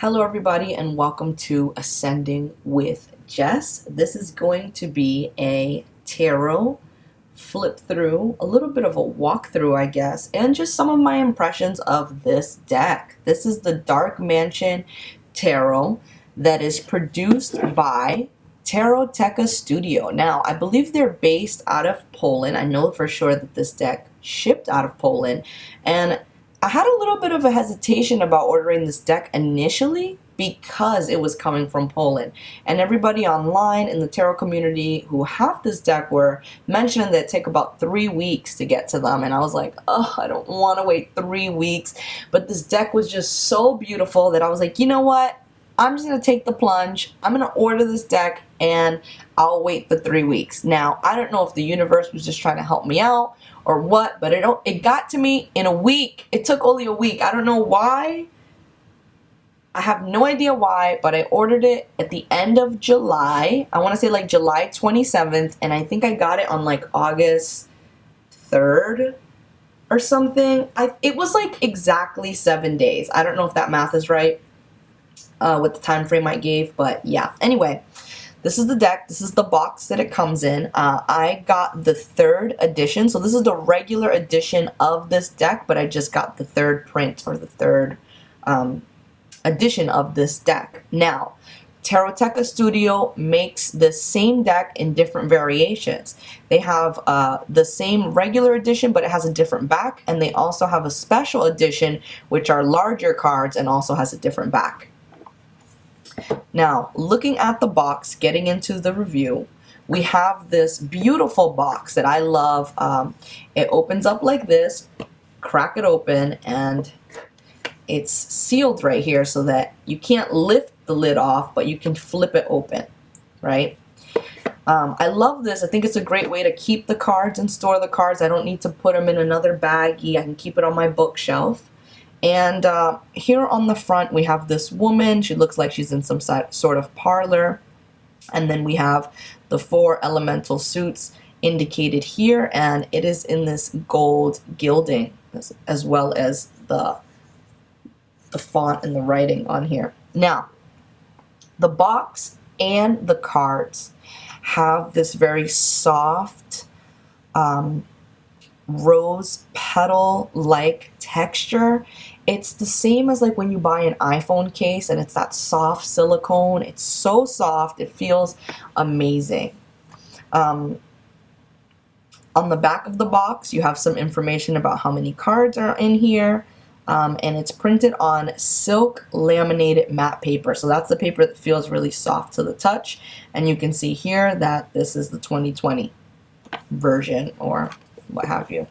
Hello everybody and welcome to Ascending with Jess. This is going to be a tarot flip through, a little bit of a walkthrough I guess, and just some of my impressions of this deck. This is the Dark Mansion Tarot that is produced by Taroteca Studio. Now, I believe they're based out of Poland. I know for sure that this deck shipped out of Poland, and I had a little bit of a hesitation about ordering this deck initially because it was coming from Poland. And everybody online in the tarot community who have this deck were mentioning that it take about 3 weeks to get to them. And I was like, oh, I don't want to wait 3 weeks. But this deck was just so beautiful that I was like, you know what? I'm just going to take the plunge. I'm going to order this deck and I'll wait the 3 weeks. Now, I don't know if the universe was just trying to help me out or what, but it got to me in a week. It took only a week. I don't know why. I have no idea why, but I ordered it at the end of July. I want to say like July 27th, and I think I got it on like August 3rd or something. It was like exactly 7 days. I don't know if that math is right with the time frame I gave, but yeah. Anyway, this is the deck. This is the box that it comes in. I got the 3rd edition. So this is the regular edition of this deck, but I just got the 3rd print or the 3rd edition of this deck. Now, Taroteca Studio makes the same deck in different variations. They have the same regular edition, but it has a different back, and they also have a special edition, which are larger cards and also has a different back. Now, looking at the box, getting into the review, we have this beautiful box that I love. It opens up like this, crack it open, and it's sealed right here so that you can't lift the lid off, but you can flip it open, right? I love this. I think it's a great way to keep the cards and store the cards. I don't need to put them in another baggie. I can keep it on my bookshelf. And here on the front, we have this woman. She looks like she's in some sort of parlor. And then we have the 4 elemental suits indicated here. And it is in this gold gilding, as well as the font and the writing on here. Now, the box and the cards have this very soft, rose petal-like texture. It's the same as like when you buy an iPhone case and it's that soft silicone. It's so soft, it feels amazing. On the back of the box, you have some information about how many cards are in here, and it's printed on silk laminated matte paper. So that's the paper that feels really soft to the touch, and you can see here that this is the 2020 version or what have you.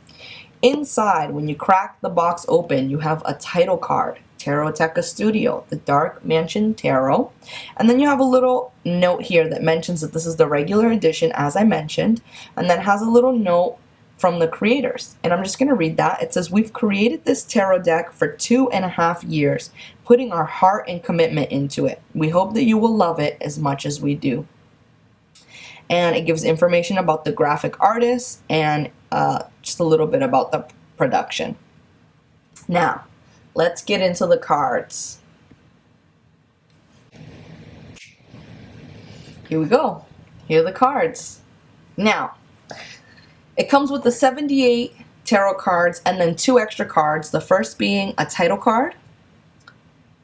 Inside, when you crack the box open, you have a title card, Taroteca Studio, the Dark Mansion Tarot. And then you have a little note here that mentions that this is the regular edition, as I mentioned, and then has a little note from the creators. And I'm just going to read that. It says, "We've created this tarot deck for 2.5 years, putting our heart and commitment into it. We hope that you will love it as much as we do." And it gives information about the graphic artist and just a little bit about the production. Now, let's get into the cards. Here we go. Here are the cards. Now, it comes with the 78 tarot cards and then 2 extra cards, the first being a title card.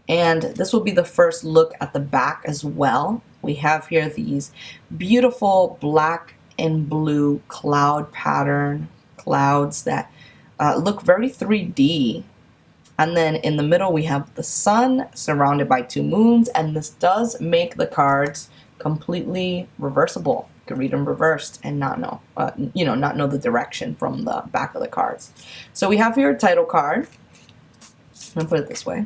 And this will be the first look at the back as well. We have here these beautiful black and blue cloud pattern clouds that look very 3D. And then in the middle we have the sun surrounded by 2 moons, and this does make the cards completely reversible. You can read them reversed and not know, not know the direction from the back of the cards. So we have here a title card. I'm gonna put it this way.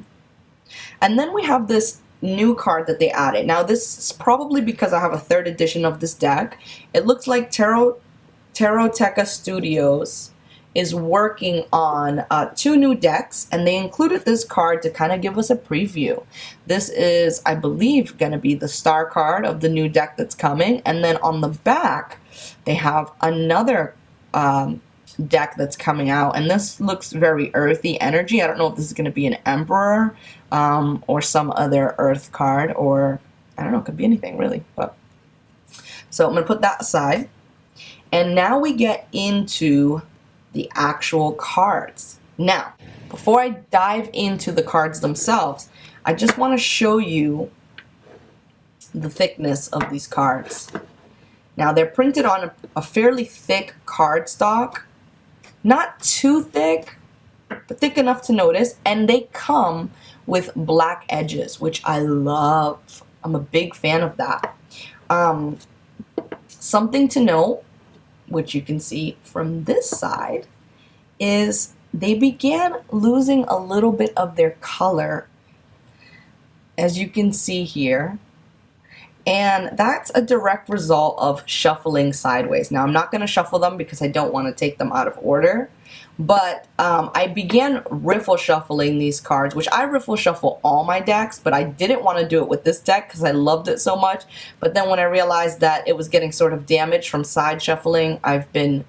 And then we have this new card that they added. Now this is probably because I have a 3rd edition of this deck. It looks like Taroteca Studios is working on 2 new decks, and they included this card to kind of give us a preview. This is, I believe, going to be the star card of the new deck that's coming. And then on the back, they have another deck that's coming out, and this looks very earthy energy. I don't know if this is going to be an Emperor or some other earth card, or I don't know, it could be anything really. But so I'm going to put that aside, and now we get into the actual cards. Now, before I dive into the cards themselves, I just want to show you the thickness of these cards. Now, they're printed on a fairly thick cardstock. Not too thick, but thick enough to notice. And they come with black edges, which I love. I'm a big fan of that. Something to note, which you can see from this side, is they began losing a little bit of their color, as you can see here. And that's a direct result of shuffling sideways. Now, I'm not going to shuffle them because I don't want to take them out of order. But I began riffle shuffling these cards, which I riffle shuffle all my decks, but I didn't want to do it with this deck because I loved it so much. But then when I realized that it was getting sort of damaged from side shuffling, I've been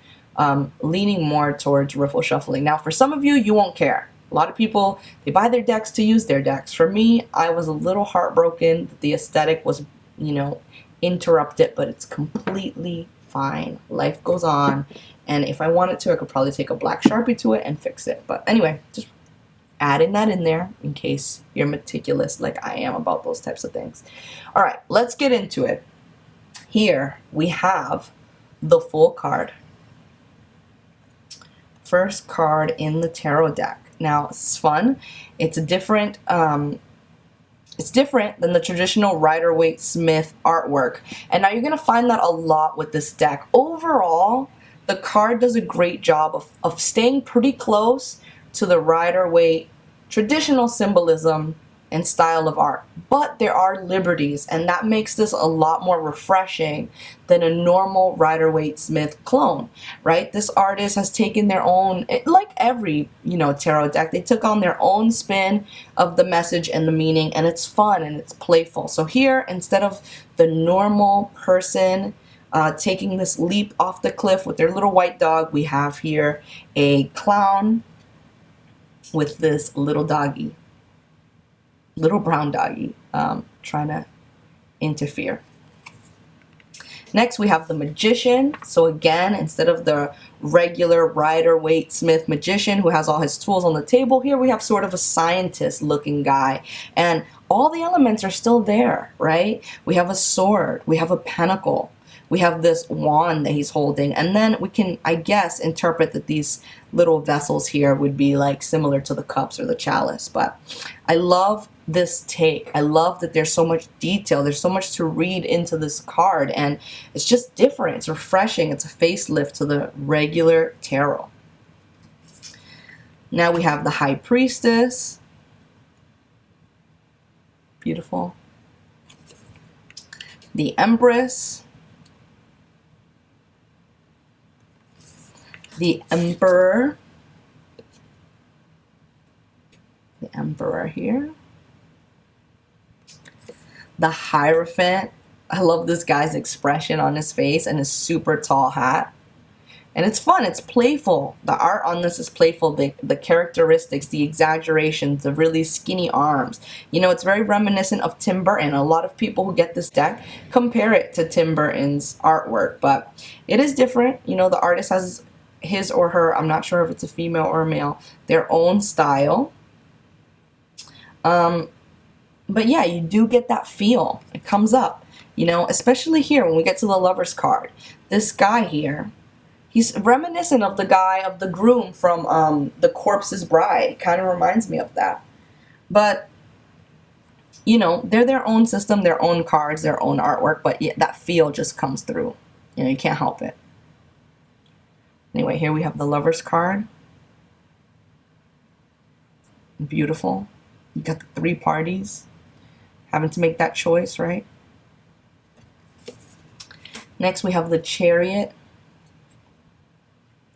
leaning more towards riffle shuffling. Now, for some of you, you won't care. A lot of people, they buy their decks to use their decks. For me, I was a little heartbroken that the aesthetic was, you know, interrupted, but it's completely fine. Life goes on, and if I wanted to, I could probably take a black Sharpie to it and fix it. But anyway, just adding that in there in case you're meticulous like I am about those types of things. All right, let's get into it. Here we have the full card. First card in the tarot deck. Now, it's fun. It's a different it's different than the traditional Rider-Waite-Smith artwork. And now you're going to find that a lot with this deck. Overall, the card does a great job of staying pretty close to the Rider-Waite traditional symbolism and style of art. But there are liberties, and that makes this a lot more refreshing than a normal Rider-Waite-Smith clone, right? This artist has taken their own, like every, you know, tarot deck, they took on their own spin of the message and the meaning, and it's fun and it's playful. So here, instead of the normal person taking this leap off the cliff with their little white dog, we have here a clown with this little doggy. Little brown doggy trying to interfere. Next, we have the magician. So again, instead of the regular Rider-Waite-Smith magician who has all his tools on the table, here we have sort of a scientist-looking guy. And all the elements are still there, right? We have a sword. We have a pentacle. We have this wand that he's holding. And then we can, I guess, interpret that these little vessels here would be like similar to the cups or the chalice. But I love this take. I love that there's so much detail. There's so much to read into this card, and it's just different. It's refreshing. It's a facelift to the regular tarot. Now we have the High Priestess. Beautiful. The Empress. The Emperor. The Emperor here. The Hierophant. I love this guy's expression on his face and his super tall hat. And it's fun. It's playful. The art on this is playful. The characteristics, the exaggerations, the really skinny arms. You know, it's very reminiscent of Tim Burton. A lot of people who get this deck compare it to Tim Burton's artwork. But it is different. You know, the artist has his or her, I'm not sure if it's a female or a male, their own style. But yeah, you do get that feel. It comes up, you know, especially here when we get to the Lover's card. This guy here, he's reminiscent of the guy, of the groom from The Corpse's Bride. It kind of reminds me of that. But, you know, they're their own system, their own cards, their own artwork, but yeah, that feel just comes through. You know, you can't help it. Anyway, here we have the Lover's card. Beautiful. You got the three parties. Having to make that choice, right? Next, we have the Chariot.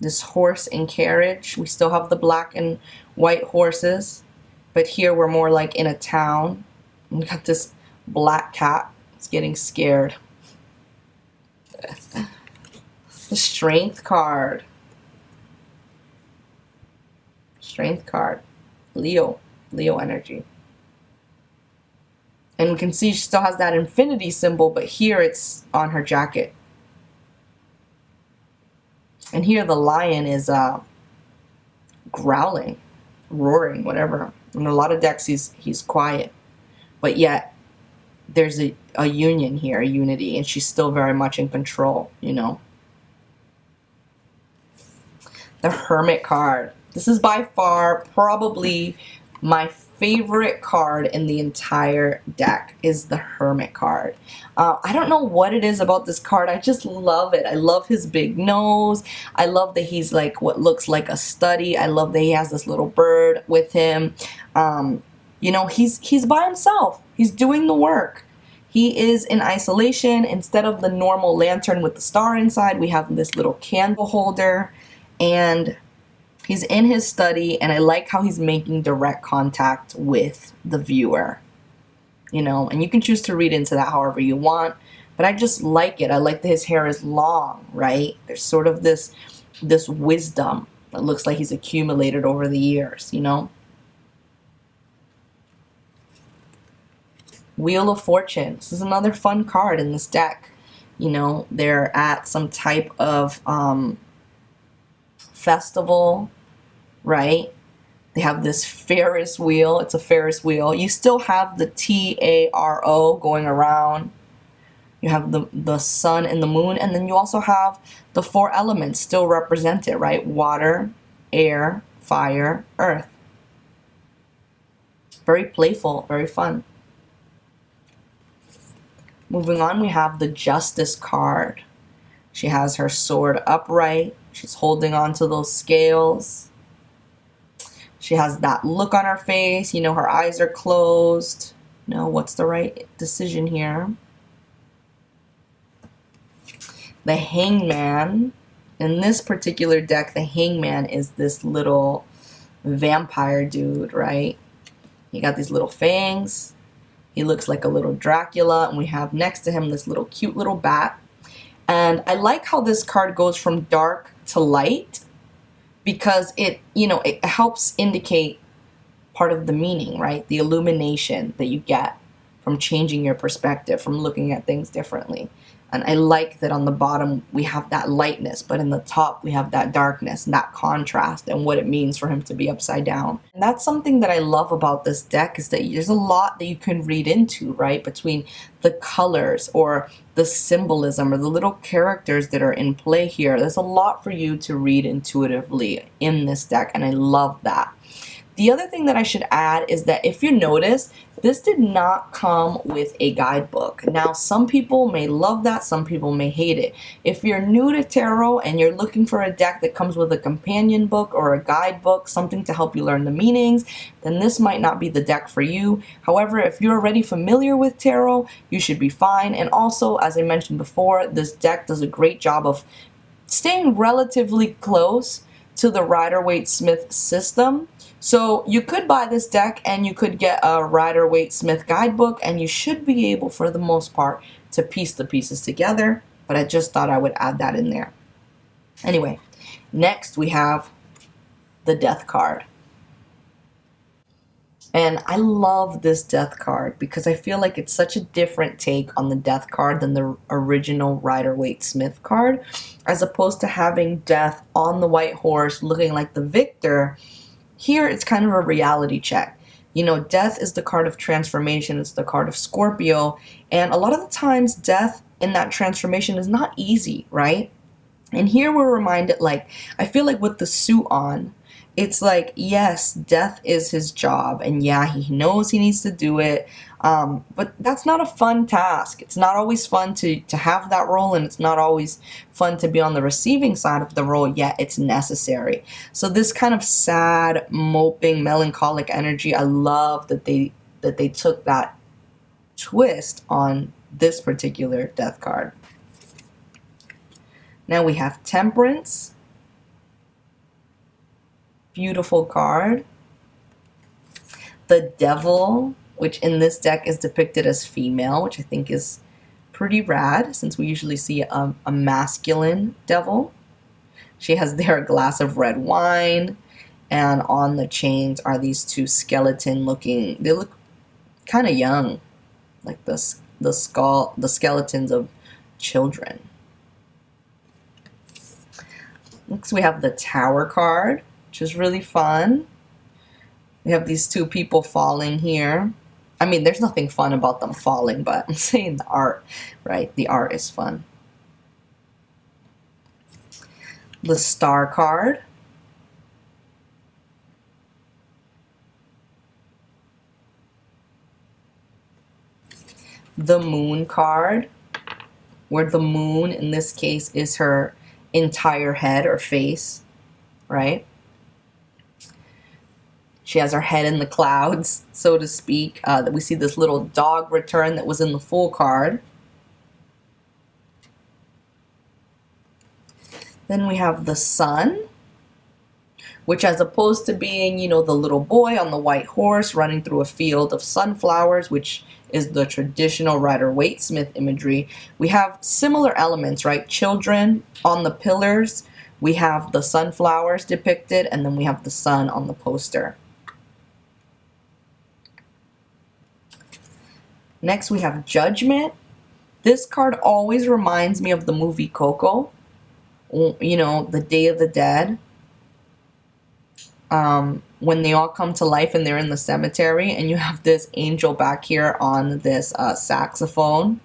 This horse and carriage. We still have the black and white horses, but here we're more like in a town. We got this black cat. It's getting scared. The Strength card. Strength card. Leo energy. And we can see she still has that infinity symbol, but here it's on her jacket. And here the lion is growling, roaring, whatever. In a lot of decks he's quiet. But yet there's a union here, a unity, and she's still very much in control, you know. The Hermit card. This is by far probably my favorite card in the entire deck is the Hermit card. I don't know what it is about this card. I just love it. I love his big nose. I love that he's like what looks like a study. I love that he has this little bird with him. You know, he's by himself. He's doing the work. He is in isolation. Instead of the normal lantern with the star inside, we have this little candle holder. And he's in his study, and I like how he's making direct contact with the viewer. You know, and you can choose to read into that however you want, but I just like it. I like that his hair is long, right? There's sort of this wisdom that looks like he's accumulated over the years, you know? Wheel of Fortune. This is another fun card in this deck. You know, they're at some type of festival, right? They have this Ferris wheel. It's a Ferris wheel. You still have the Taro going around. You have the sun and the moon, and then you also have the 4 elements still represented, right? Water, air, fire, earth. Very playful, very fun. Moving on, we have the Justice card. She has her sword upright. She's holding on to those scales. She has that look on her face. You know, her eyes are closed. No, what's the right decision here? The Hangman. In this particular deck, the Hangman is this little vampire dude, right? He got these little fangs. He looks like a little Dracula, and we have next to him this little cute little bat. And I like how this card goes from dark to light because it, you know, it helps indicate part of the meaning, right? The illumination that you get from changing your perspective, from looking at things differently. And I like that on the bottom we have that lightness, but in the top we have that darkness and that contrast and what it means for him to be upside down. And that's something that I love about this deck is that there's a lot that you can read into, right? Between the colors or the symbolism or the little characters that are in play here. There's a lot for you to read intuitively in this deck, and I love that. The other thing that I should add is that if you notice, this did not come with a guidebook. Now, some people may love that, some people may hate it. If you're new to tarot and you're looking for a deck that comes with a companion book or a guidebook, something to help you learn the meanings, then this might not be the deck for you. However, if you're already familiar with tarot, you should be fine. And also, as I mentioned before, this deck does a great job of staying relatively close to the Rider-Waite-Smith system. So you could buy this deck and you could get a Rider-Waite-Smith guidebook, and you should be able, for the most part, to piece the pieces together. But I just thought I would add that in there. Anyway, next we have the Death card. And I love this Death card because I feel like it's such a different take on the Death card than the original Rider-Waite-Smith card. As opposed to having Death on the white horse looking like the victor, here it's kind of a reality check. You know, Death is the card of transformation. It's the card of Scorpio. And a lot of the times Death in that transformation is not easy, right? And here we're reminded, like, I feel like with the suit on, it's like, yes, Death is his job, and yeah, he knows he needs to do it, but that's not a fun task. It's not always fun to have that role, and it's not always fun to be on the receiving side of the role, yet it's necessary. So this kind of sad, moping, melancholic energy, I love that they took that twist on this particular Death card. Now we have Temperance. Beautiful card. The Devil, which in this deck is depicted as female, which I think is pretty rad since we usually see a masculine devil. She has there a glass of red wine, And on the chains are these two skeleton looking, they look kind of young, like the skeletons of children. Next we have the Tower card, which is really fun. We have these two people falling here. I mean, there's nothing fun about them falling, but I'm saying the art, right? The art is fun. The Star card. The Moon card, where the moon in this case is her entire head or face, right? She has her head in the clouds, so to speak. That we see this little dog return that was in the Fool card. Then we have the Sun, which as opposed to being, you know, the little boy on the white horse running through a field of sunflowers, which is the traditional Rider-Waite-Smith imagery, we have similar elements, right? Children on the pillars, we have the sunflowers depicted, and then we have the sun on the poster. Next we have Judgment. This card always reminds me of the movie Coco, you know, the Day of the Dead. When they all come to life and they're in the cemetery, and you have this angel back here on this saxophone.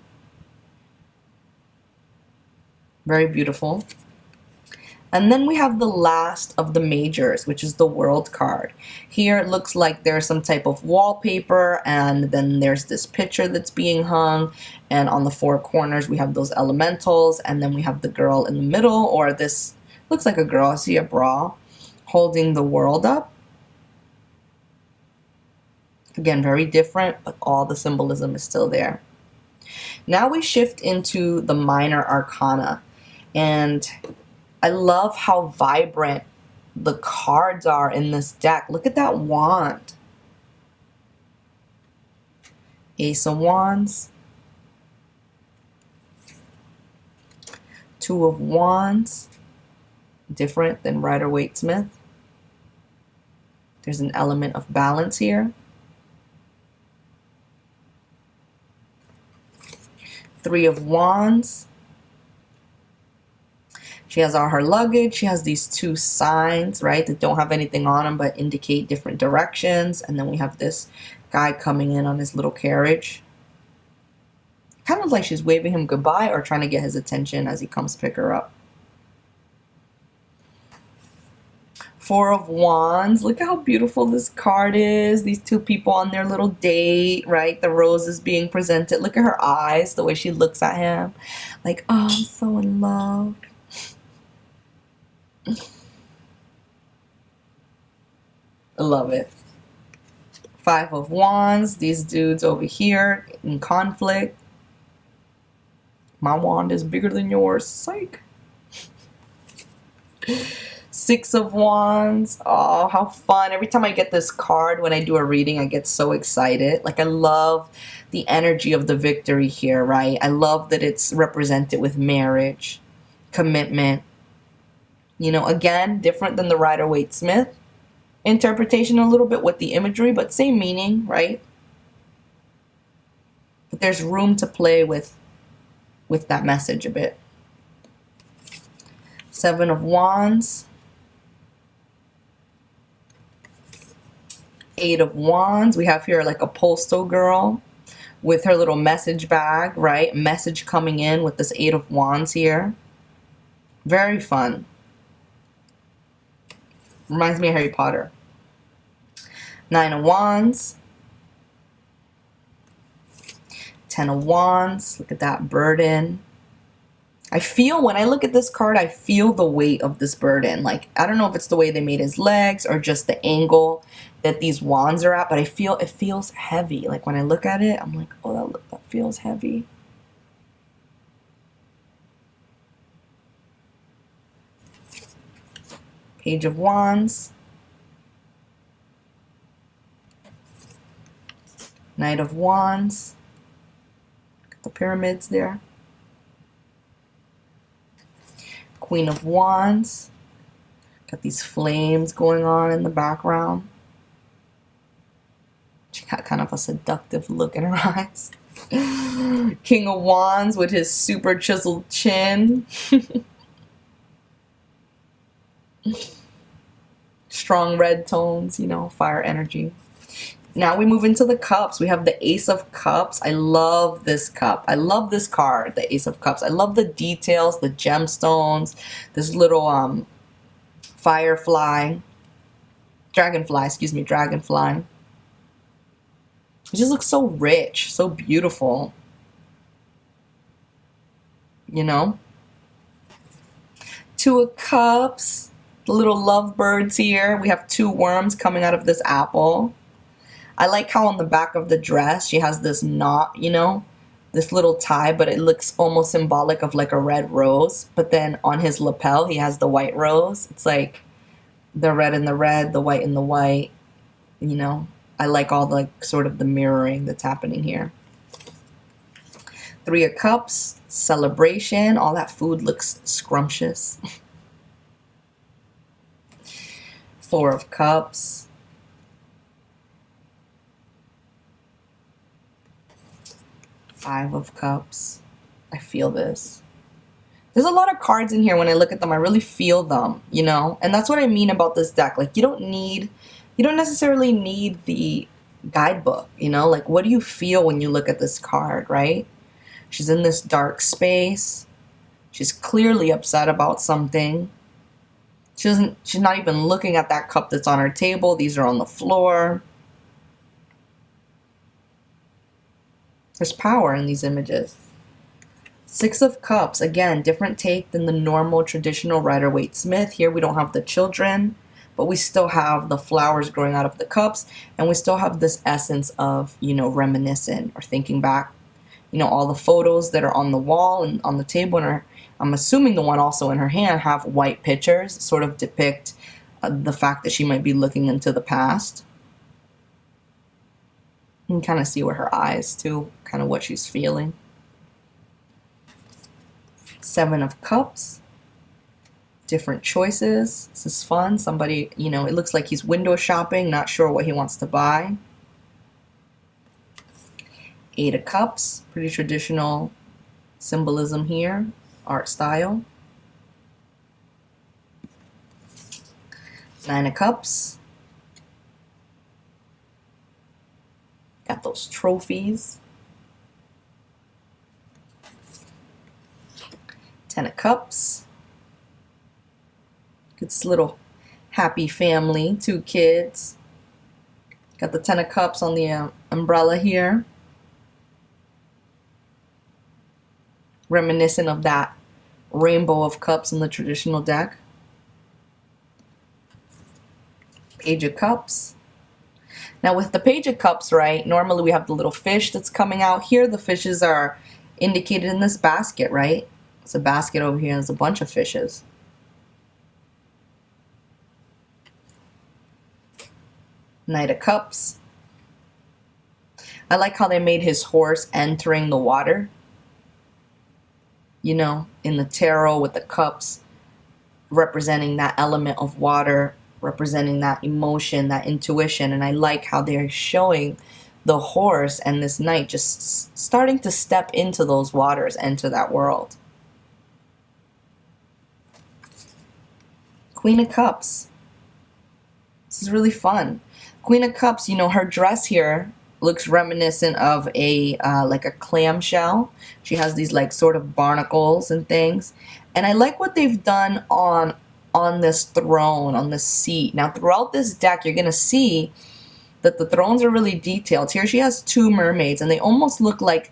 Very beautiful. And then we have the last of the majors, which is the World card. Here it looks like there's some type of wallpaper, and then there's this picture that's being hung, and on the four corners we have those elementals, and then we have the girl in the middle, or this looks like a girl, I see a bra, holding the world up. Again, very different, but all the symbolism is still there. Now we shift into the minor arcana, and I love how vibrant the cards are in this deck. Look at that wand. Ace of Wands. Two of Wands. Different than Rider-Waite-Smith. There's an element of balance here. Three of Wands. She has all her luggage. She has these two signs, right, that don't have anything on them but indicate different directions. And then we have this guy coming in on his little carriage. Kind of like she's waving him goodbye or trying to get his attention as he comes pick her up. Four of Wands. Look how beautiful this card is. These two people on their little date, right? The rose is being presented. Look at her eyes, the way she looks at him. Like, oh, I'm so in love. I love it. Five of Wands. These dudes over here in conflict. My wand is bigger than yours. Psych. Six of Wands. Oh, how fun. Every time I get this card when I do a reading, I get so excited. Like, I love the energy of the victory here, right? I love that it's represented with marriage, commitment. You know, again, different than the Rider-Waite-Smith interpretation a little bit with the imagery, but same meaning, right? But there's room to play with that message a bit. Seven of Wands. Eight of Wands. We have here like a postal girl with her little message bag, right? Message coming in with this Eight of Wands here. Very fun. Reminds me of Harry Potter. Nine of Wands. Ten of Wands. Look at that burden. I feel, when I look at this card, I feel the weight of this burden. Like, I don't know if it's the way they made his legs or just the angle that these wands are at, but I feel it feels heavy. Like, when I look at it, I'm like, oh, that feels heavy. Page of Wands. Knight of Wands. Got the pyramids there. Queen of Wands. Got these flames going on in the background. She got kind of a seductive look in her eyes. King of Wands with his super chiseled chin. Strong red tones, you know, fire energy. Now we move into the cups. We have the Ace of Cups. I love this cup. I love this card, the Ace of Cups. I love the details, the gemstones, this little dragonfly. It just looks so rich, so beautiful. You know? Two of Cups, the little lovebirds here. We have two worms coming out of this apple. I like how on the back of the dress she has this knot, you know, this little tie, but it looks almost symbolic of like a red rose. But then on his lapel he has the white rose. It's like the red and the red, the white and the white, you know. I like all the like, sort of the mirroring that's happening here. Three of Cups, celebration. All that food looks scrumptious. Four of Cups. Five of Cups. I feel this. There's a lot of cards in here. When I look at them, I really feel them, you know? And that's what I mean about this deck. Like, you don't necessarily need the guidebook, you know? Like, what do you feel when you look at this card, right? She's in this dark space. She's clearly upset about something. She's not even looking at that cup that's on her table. These are on the floor. There's power in these images. Six of Cups, again, different take than the normal traditional Rider-Waite-Smith. Here we don't have the children, but we still have the flowers growing out of the cups, and we still have this essence of, you know, reminiscent or thinking back. You know, all the photos that are on the wall and on the table, and I'm assuming the one also in her hand, have white pictures, sort of depict the fact that she might be looking into the past. You can kind of see with her eyes, too, kind of what she's feeling. Seven of Cups. Different choices. This is fun. Somebody, you know, it looks like he's window shopping, not sure what he wants to buy. Eight of Cups. Pretty traditional symbolism here. Art style. Nine of Cups. Got those trophies. 10 of Cups. It's little happy family, 2 kids. Got the 10 of Cups on the umbrella here. Reminiscent of that rainbow of cups in the traditional deck. Page of Cups. Now with the Page of Cups, right, normally we have the little fish that's coming out here. The fishes are indicated in this basket, right? It's a basket over here. There's a bunch of fishes. Knight of Cups. I like how they made his horse entering the water. You know, in the tarot with the cups representing that element of water, representing that emotion, that intuition. And I like how they're showing the horse and this knight just starting to step into those waters, into that world. Queen of Cups. This is really fun. Queen of Cups, you know, her dress here looks reminiscent of a like a clamshell. She has these like sort of barnacles and things. And I like what they've done on this throne, on this seat. Now throughout this deck, you're gonna see that the thrones are really detailed. Here she has 2 mermaids, and they almost look like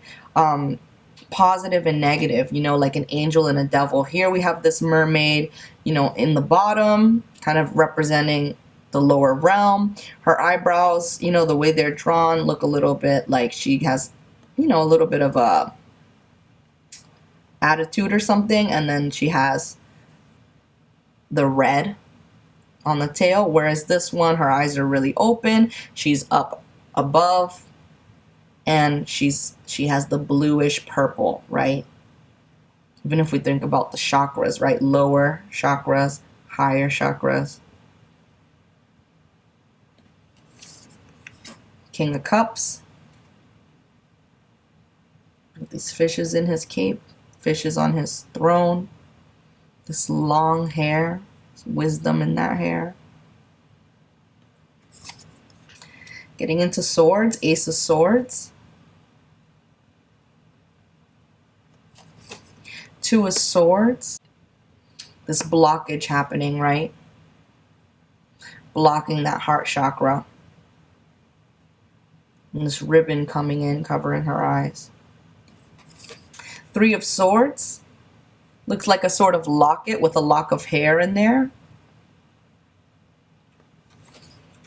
positive and negative, you know, like an angel and a devil. Here we have this mermaid, you know, in the bottom, kind of representing the lower realm. Her eyebrows, you know, the way they're drawn look a little bit like she has, you know, a little bit of a attitude or something. And then she has the red on the tail, whereas this one, her eyes are really open. She's up above, and she has the bluish purple, right? Even if we think about the chakras, right? Lower chakras, higher chakras. King of Cups. With these fishes in his cape, fishes on his throne. This long hair, wisdom in that hair. Getting into swords, Ace of Swords. Two of Swords. This blockage happening, right? Blocking that heart chakra. And this ribbon coming in, covering her eyes. Three of Swords. Looks like a sort of locket with a lock of hair in there.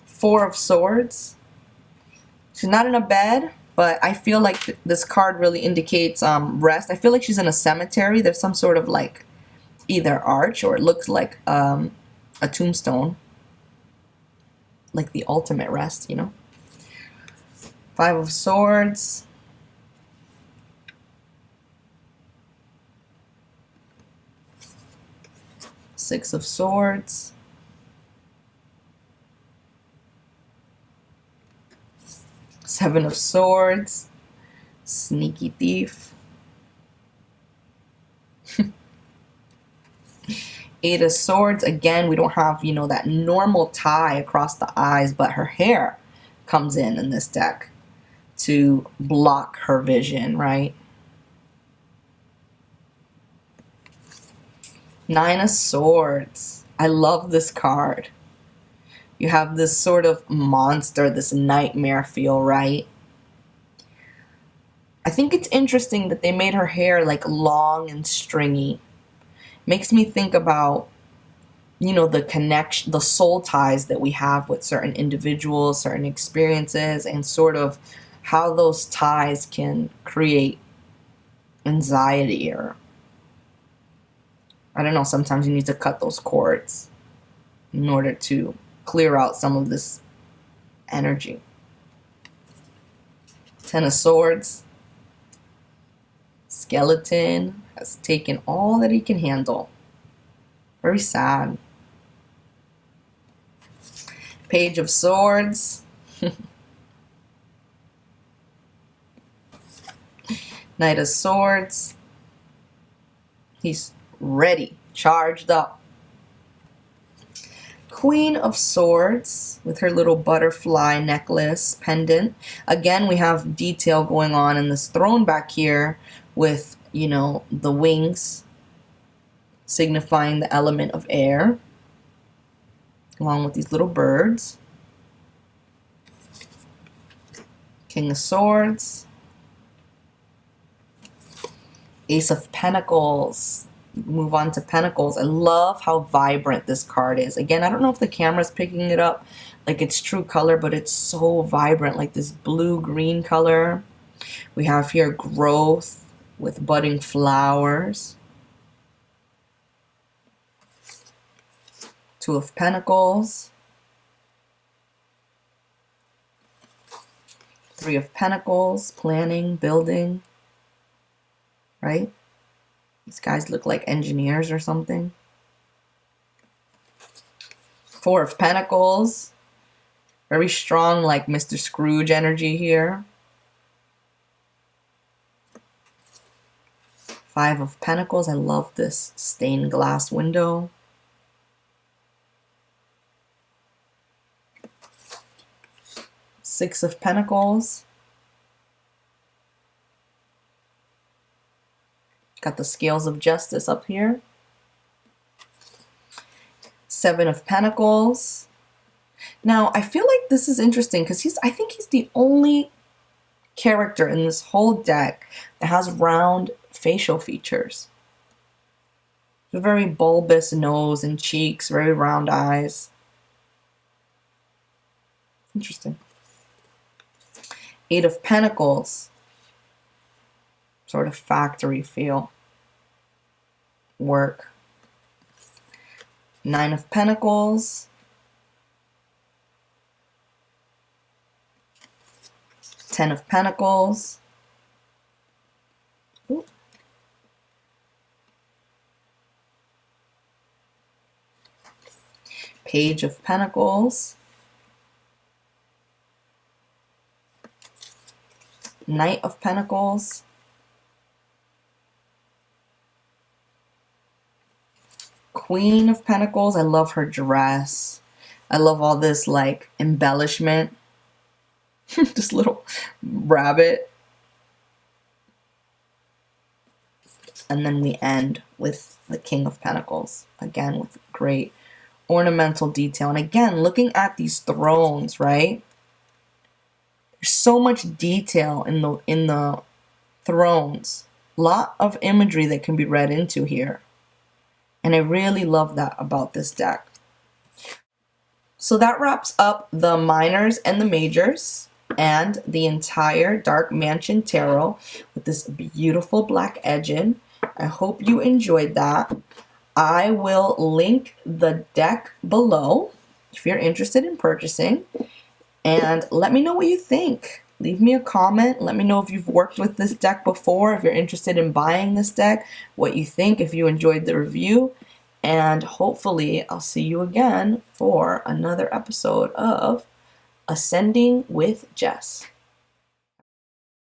Four of Swords. She's not in a bed, but I feel like this card really indicates rest. I feel like she's in a cemetery. There's some sort of like either arch, or it looks like a tombstone. Like the ultimate rest, you know. Five of Swords. Six of Swords. Seven of Swords. Sneaky thief. Eight of Swords. Again, we don't have, you know, that normal tie across the eyes, but her hair comes in this deck to block her vision, right? Nine of Swords. I love this card. You have this sort of monster, this nightmare feel, right? I think it's interesting that they made her hair like long and stringy. Makes me think about, you know, the connection, the soul ties that we have with certain individuals, certain experiences, and sort of how those ties can create anxiety, or I don't know, sometimes you need to cut those cords in order to clear out some of this energy. Ten of Swords. Skeleton has taken all that he can handle. Very sad. Page of Swords. Knight of Swords. He's ready, charged up. Queen of Swords with her little butterfly necklace pendant. Again, we have detail going on in this throne back here with, you know, the wings signifying the element of air, along with these little birds. King of Swords. Ace of Pentacles. Move on to Pentacles. I love how vibrant this card is. Again, I don't know if the camera's picking it up like it's true color, but it's so vibrant, like this blue-green color. We have here growth with budding flowers. Two of Pentacles. Three of Pentacles, planning, building, right? These guys look like engineers or something. Four of Pentacles. Very strong, like Mr. Scrooge energy here. Five of Pentacles. I love this stained glass window. Six of Pentacles. Got the scales of justice up here. Seven of Pentacles. Now, I feel like this is interesting because I think he's the only character in this whole deck that has round facial features. A very bulbous nose and cheeks, very round eyes. Interesting. Eight of Pentacles. Sort of factory feel. Work. Nine of Pentacles. Ten of Pentacles. Ooh. Page of Pentacles, Knight of Pentacles, Queen of Pentacles. I love her dress. I love all this like embellishment. This little rabbit. And then we end with the King of Pentacles. Again, with great ornamental detail. And again, looking at these thrones, right? There's so much detail in the thrones. A lot of imagery that can be read into here. And I really love that about this deck. So that wraps up the minors and the majors and the entire Dark Mansion Tarot with this beautiful black edging. I hope you enjoyed that. I will link the deck below if you're interested in purchasing. And let me know what you think. Leave me a comment. Let me know if you've worked with this deck before, if you're interested in buying this deck, what you think, if you enjoyed the review. And hopefully I'll see you again for another episode of Ascending with Jess.